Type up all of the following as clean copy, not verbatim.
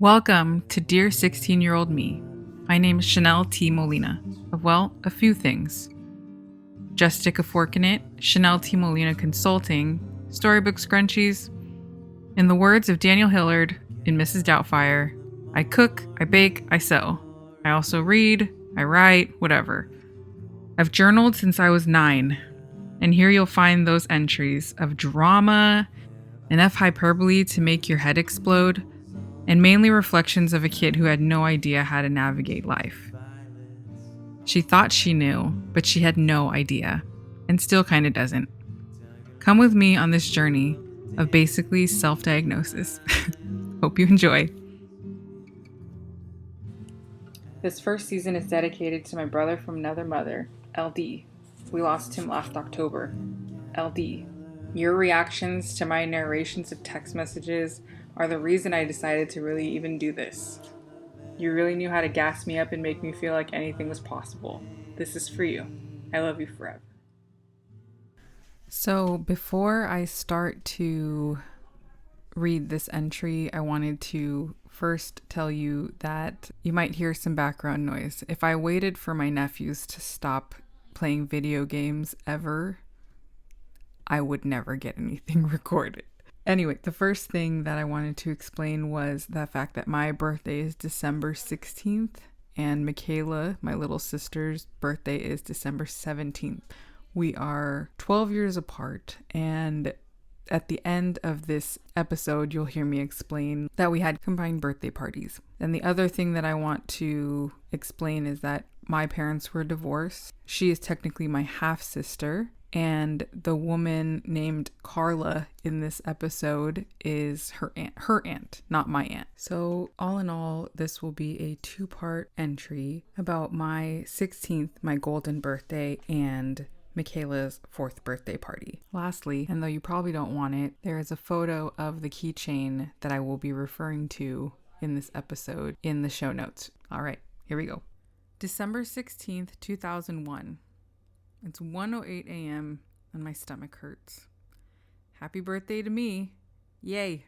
Welcome to Dear 16-Year-Old Me. My name is Chanelle T. Molina. Well, a few things. Just Stick a Fork in It, Chanelle T. Molina Consulting, Storybook Scrunchies. In the words of Daniel Hillard in Mrs. Doubtfire, I cook, I bake, I sew. I also read, I write, whatever. I've journaled since I was 9, and here you'll find those entries of drama, enough hyperbole to make your head explode, and mainly reflections of a kid who had no idea how to navigate life. She thought she knew, but she had no idea, and still kinda doesn't. Come with me on this journey of basically self-diagnosis. Hope you enjoy. This first season is dedicated to my brother from another mother, LD. We lost him last October. LD. Your reactions to my narrations of text messages are the reason I decided to really even do this. You really knew how to gas me up and make me feel like anything was possible. This is for you. I love you forever. So before I start to read this entry, I wanted to first tell you that you might hear some background noise. If I waited for my nephews to stop playing video games ever, I would never get anything recorded. Anyway, the first thing that I wanted to explain was the fact that my birthday is December 16th and Michaela, my little sister's birthday, is December 17th. We are 12 years apart, and at the end of this episode, you'll hear me explain that we had combined birthday parties. And the other thing that I want to explain is that my parents were divorced. She is technically my half-sister, and the woman named Carla in this episode is her aunt, not my aunt. So all in all, this will be a 2-part entry about my 16th, my golden birthday, and Michaela's 4th birthday party. Lastly, and though you probably don't want it, there is a photo of the keychain that I will be referring to in this episode in the show notes. All right, here we go. December 16th, 2001. It's 1:08 a.m. and my stomach hurts. Happy birthday to me. Yay.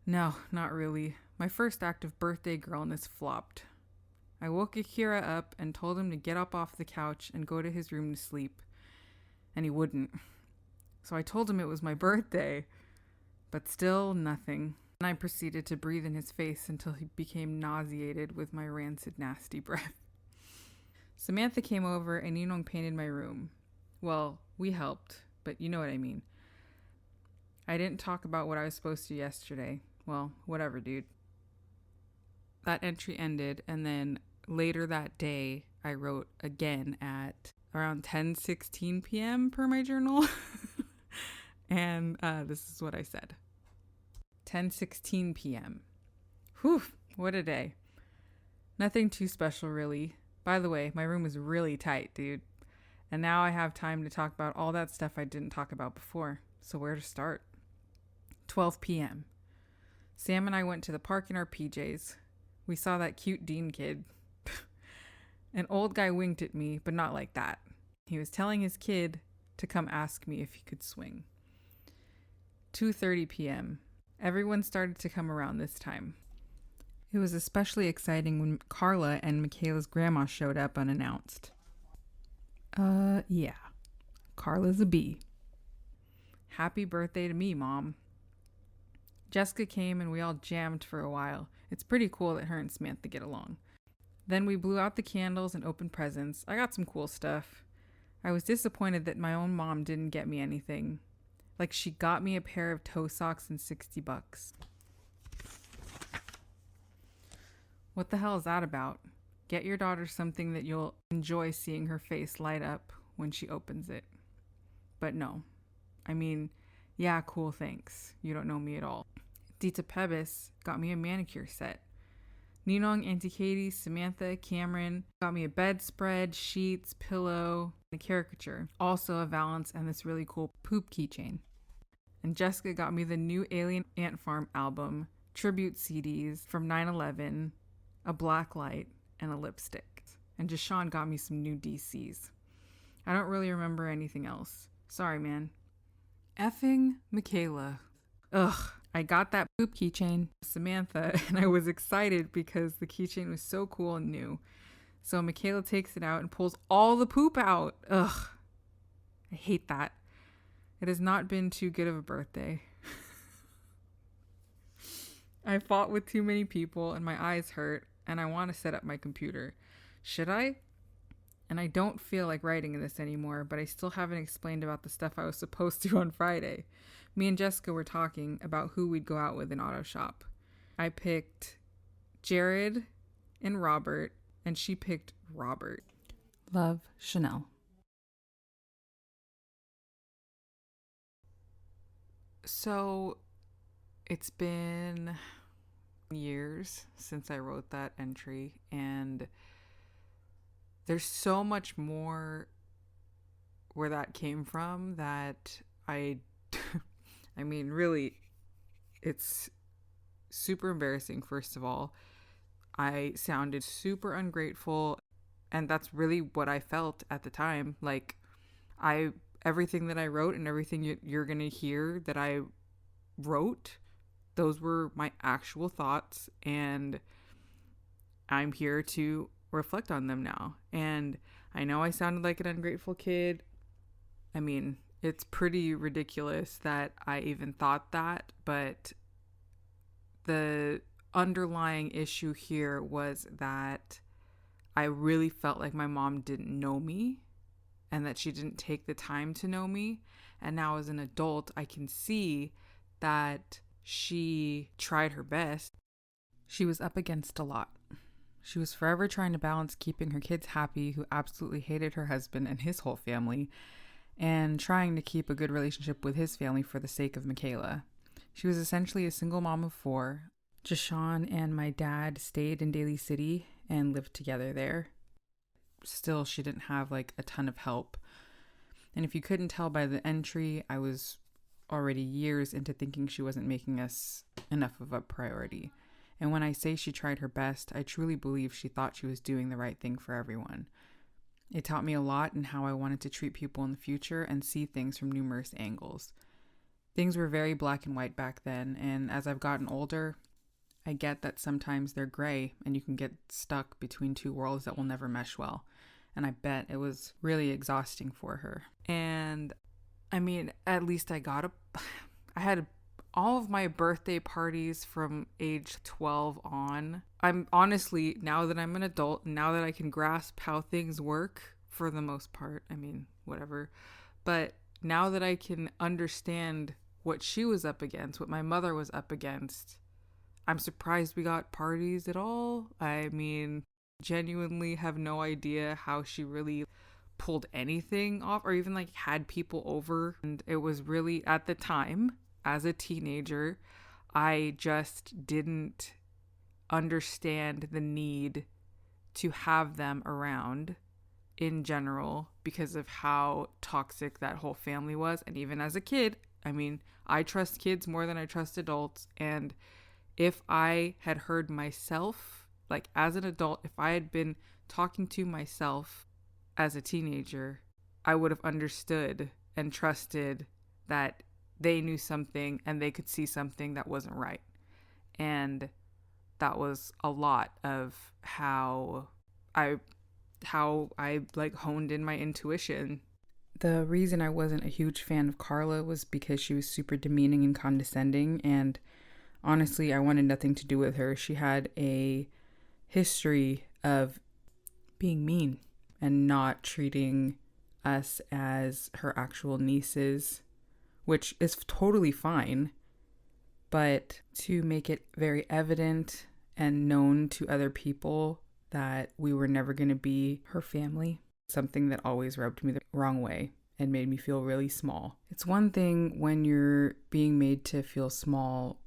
No, not really. My first act of birthday girlness flopped. I woke Akira up and told him to get up off the couch and go to his room to sleep. And he wouldn't. So I told him it was my birthday. But still nothing. And I proceeded to breathe in his face until he became nauseated with my rancid, nasty breath. Samantha came over and Yinong painted my room. Well, we helped, but you know what I mean. I didn't talk about what I was supposed to yesterday. Well, whatever, dude. That entry ended, and then later that day, I wrote again at around 10:16 p.m. per my journal. And this is what I said. 10:16 p.m. Whew, what a day. Nothing too special, really. By the way, my room is really tight, dude. And now I have time to talk about all that stuff I didn't talk about before. So where to start? 12 p.m. Sam and I went to the park in our PJs. We saw that cute Dean kid. An old guy winked at me, but not like that. He was telling his kid to come ask me if he could swing. 2:30 p.m. Everyone started to come around this time. It was especially exciting when Carla and Michaela's grandma showed up unannounced. Yeah. Carla's a bee. Happy birthday to me, Mom. Jessica came and we all jammed for a while. It's pretty cool that her and Samantha get along. Then we blew out the candles and opened presents. I got some cool stuff. I was disappointed that my own mom didn't get me anything. Like she got me a pair of toe socks and $60. What the hell is that about? Get your daughter something that you'll enjoy seeing her face light up when she opens it. But no. I mean, yeah, cool, thanks. You don't know me at all. Dita Pebis got me a manicure set. Ninong, Auntie Katie, Samantha, Cameron got me a bedspread, sheets, pillow, and a caricature. Also a valance and this really cool Poop Keychain. And Jessica got me the new Alien Ant Farm album, tribute CDs from 9/11, a black light, and a lipstick. And Jashawn got me some new DCs. I don't really remember anything else. Sorry, man. Effing Michaela. Ugh. I got that poop keychain, Samantha, and I was excited because the keychain was so cool and new. So Michaela takes it out and pulls all the poop out. Ugh, I hate that. It has not been too good of a birthday. I fought with too many people and my eyes hurt and I want to set up my computer. Should I? And I don't feel like writing this anymore, but I still haven't explained about the stuff I was supposed to on Friday. Me and Jessica were talking about who we'd go out with in auto shop. I picked Jared and Robert, and she picked Robert. Love, Chanelle. So it's been years since I wrote that entry, and there's so much more where that came from that I mean, really, it's super embarrassing, first of all. I sounded super ungrateful, and that's really what I felt at the time. Like, everything that I wrote and everything you're going to hear that I wrote, those were my actual thoughts, and I'm here to reflect on them now. And I know I sounded like an ungrateful kid. I mean, it's pretty ridiculous that I even thought that, but the underlying issue here was that I really felt like my mom didn't know me and that she didn't take the time to know me. And now as an adult, I can see that she tried her best. She was up against a lot. She was forever trying to balance keeping her kids happy, who absolutely hated her husband and his whole family, and trying to keep a good relationship with his family for the sake of Michaela. She was essentially a single mom of 4. Jashawn and my dad stayed in Daly City and lived together there. Still, she didn't have like a ton of help. And if you couldn't tell by the entry, I was already years into thinking she wasn't making us enough of a priority. And when I say she tried her best, I truly believe she thought she was doing the right thing for everyone. It taught me a lot in how I wanted to treat people in the future and see things from numerous angles. Things were very black and white back then, and as I've gotten older, I get that sometimes they're gray and you can get stuck between two worlds that will never mesh well. And I bet it was really exhausting for her. And I mean, at least I had all of my birthday parties from age 12 on. I'm honestly, now that I'm an adult, now that I can grasp how things work for the most part, I mean, whatever. But now that I can understand what she was up against, what my mother was up against, I'm surprised we got parties at all. I mean, genuinely have no idea how she really pulled anything off or even like had people over. And it was really, at the time, as a teenager, I just didn't understand the need to have them around in general because of how toxic that whole family was. And even as a kid, I mean, I trust kids more than I trust adults. And if I had heard myself, like as an adult, if I had been talking to myself as a teenager, I would have understood and trusted that they knew something and they could see something that wasn't right. And that was a lot of how I like honed in my intuition. The reason I wasn't a huge fan of Carla was because she was super demeaning and condescending, and honestly, I wanted nothing to do with her. She had a history of being mean and not treating us as her actual nieces, which is totally fine. But to make it very evident and known to other people that we were never going to be her family, something that always rubbed me the wrong way and made me feel really small. It's one thing when you're being made to feel small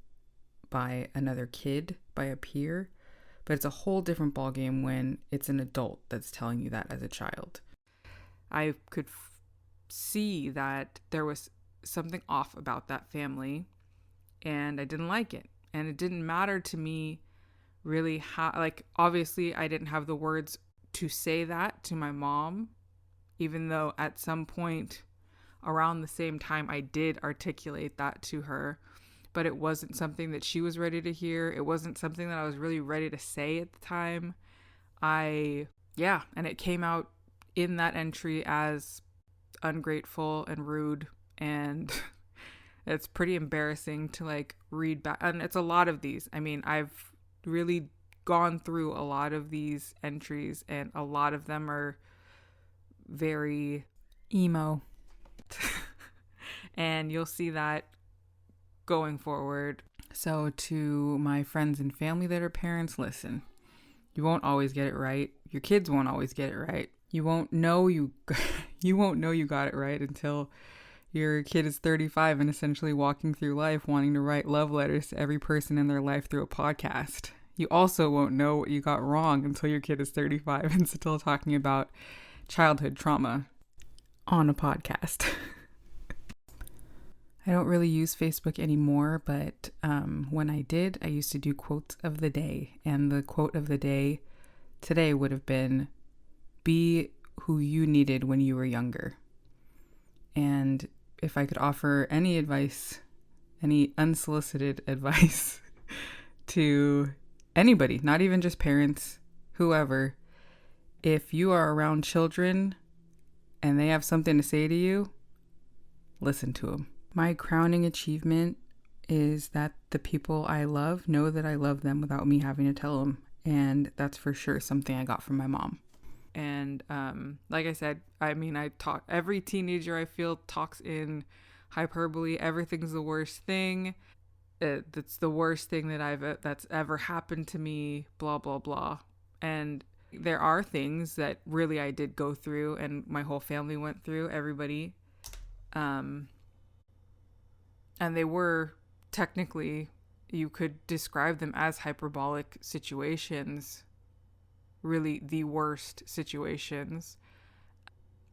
by another kid, by a peer, but it's a whole different ballgame when it's an adult that's telling you that as a child. I could see that there was something off about that family, and I didn't like it. And it didn't matter to me really how, like, obviously I didn't have the words to say that to my mom, even though at some point around the same time I did articulate that to her. but it wasn't something that she was ready to hear. It wasn't something that I was really ready to say at the time. And it came out in that entry as ungrateful and rude, and it's pretty embarrassing to like read back. And it's a lot of these. I mean, I've really gone through a lot of these entries, and a lot of them are very emo. And you'll see that going forward. So to my friends and family that are parents, listen, you won't always get it right. Your kids won't always get it right. You won't know you got it right until your kid is 35 and essentially walking through life wanting to write love letters to every person in their life through a podcast. You also won't know what you got wrong until your kid is 35 and still talking about childhood trauma on a podcast. I don't really use Facebook anymore, but when I did, I used to do quotes of the day. And the quote of the day today would have been, be who you needed when you were younger. And if I could offer any advice, any unsolicited advice to anybody, not even just parents, whoever, if you are around children and they have something to say to you, listen to them. My crowning achievement is that the people I love know that I love them without me having to tell them. And that's for sure something I got from my mom. And like I said, I mean, every teenager I feel talks in hyperbole. Everything's the worst thing. That's the worst thing that's ever happened to me, blah, blah, blah. And there are things that really I did go through and my whole family went through, everybody. And they were technically, you could describe them as hyperbolic situations, really the worst situations.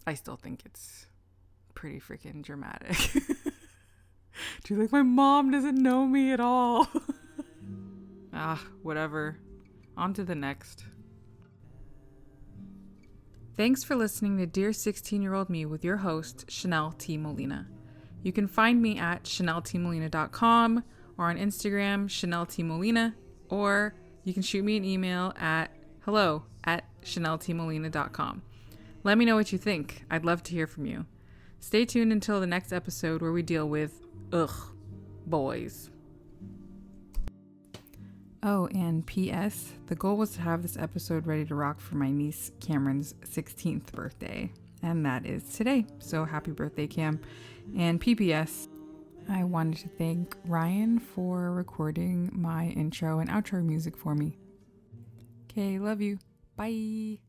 I still think it's pretty freaking dramatic. Do you think my mom doesn't know me at all? Whatever. On to the next. Thanks for listening to Dear 16-Year-Old Me with your host, Chanelle T. Molina. You can find me at chanelletmolina.com or on Instagram, Chanelle T. Molina, or you can shoot me an email at hello@chanelletmolina.com. Let me know what you think. I'd love to hear from you. Stay tuned until the next episode where we deal with, boys. Oh, and P.S. The goal was to have this episode ready to rock for my niece Cameron's 16th birthday. And that is today. So happy birthday, Cam. And P.P.S. I wanted to thank Ryan for recording my intro and outro music for me. Okay, love you. Bye.